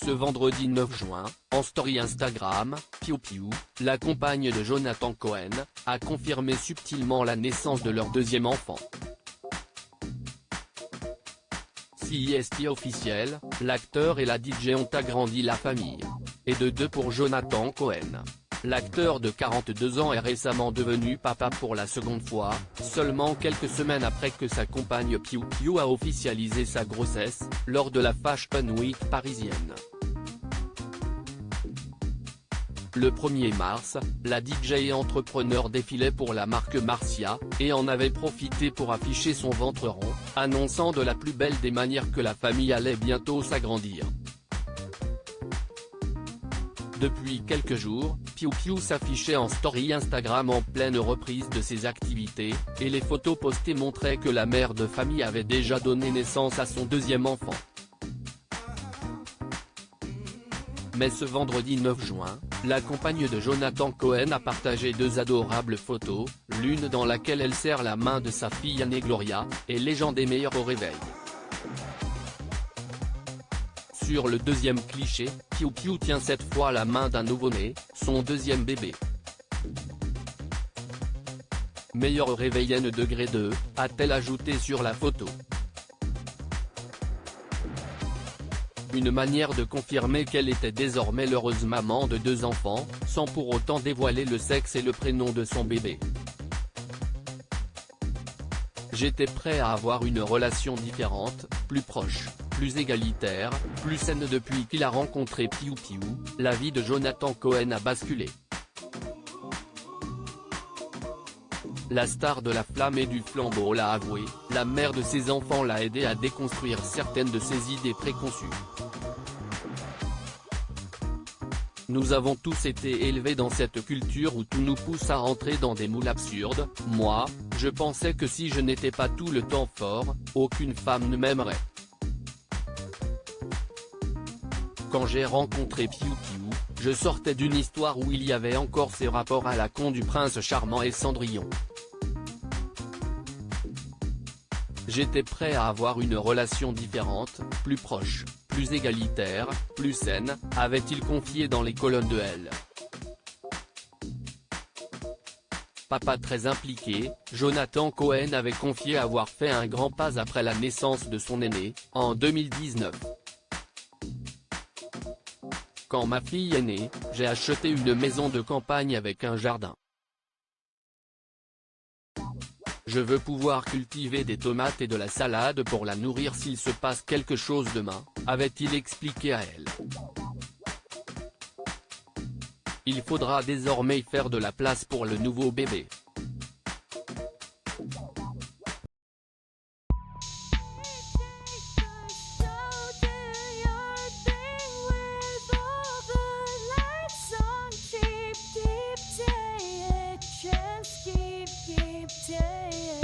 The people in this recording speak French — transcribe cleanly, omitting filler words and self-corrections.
Ce vendredi 9 juin, en story Instagram, Piu Piu, la compagne de Jonathan Cohen, a confirmé subtilement la naissance de leur deuxième enfant. C'est officiel, l'acteur et la DJ ont agrandi la famille. Et de 2 pour Jonathan Cohen. L'acteur de 42 ans est récemment devenu papa pour la seconde fois, seulement quelques semaines après que sa compagne Piu Piu a officialisé sa grossesse, lors de la Fashion Week parisienne. Le 1er mars, la DJ et entrepreneur défilait pour la marque Marcia, et en avait profité pour afficher son ventre rond, annonçant de la plus belle des manières que la famille allait bientôt s'agrandir. Depuis quelques jours, Piu Piu s'affichait en story Instagram en pleine reprise de ses activités, et les photos postées montraient que la mère de famille avait déjà donné naissance à son deuxième enfant. Mais ce vendredi 9 juin, la compagne de Jonathan Cohen a partagé 2 adorables photos, l'une dans laquelle elle serre la main de sa fille Anne Gloria, et légende est meilleure au réveil. Sur le deuxième cliché, Piu Piu tient cette fois la main d'un nouveau-né, son deuxième bébé. Meilleur au réveil N°2, a-t-elle ajouté sur la photo. Une manière de confirmer qu'elle était désormais l'heureuse maman de 2 enfants, sans pour autant dévoiler le sexe et le prénom de son bébé. J'étais prêt à avoir une relation différente, plus proche, plus égalitaire, plus saine depuis qu'il a rencontré Piu Piu, la vie de Jonathan Cohen a basculé. La star de la flamme et du flambeau l'a avoué, la mère de ses enfants l'a aidé à déconstruire certaines de ses idées préconçues. Nous avons tous été élevés dans cette culture où tout nous pousse à rentrer dans des moules absurdes. Moi, je pensais que si je n'étais pas tout le temps fort, aucune femme ne m'aimerait. Quand j'ai rencontré Piu Piu, je sortais d'une histoire où il y avait encore ces rapports à la con du prince charmant et Cendrillon. J'étais prêt à avoir une relation différente, plus proche, plus égalitaire, plus saine, avait-il confié dans les colonnes de Elle. Papa très impliqué, Jonathan Cohen avait confié avoir fait un grand pas après la naissance de son aîné, en 2019. Quand ma fille est née, j'ai acheté une maison de campagne avec un jardin. Je veux pouvoir cultiver des tomates et de la salade pour la nourrir s'il se passe quelque chose demain, avait-il expliqué à Elle. Il faudra désormais faire de la place pour le nouveau bébé. Keep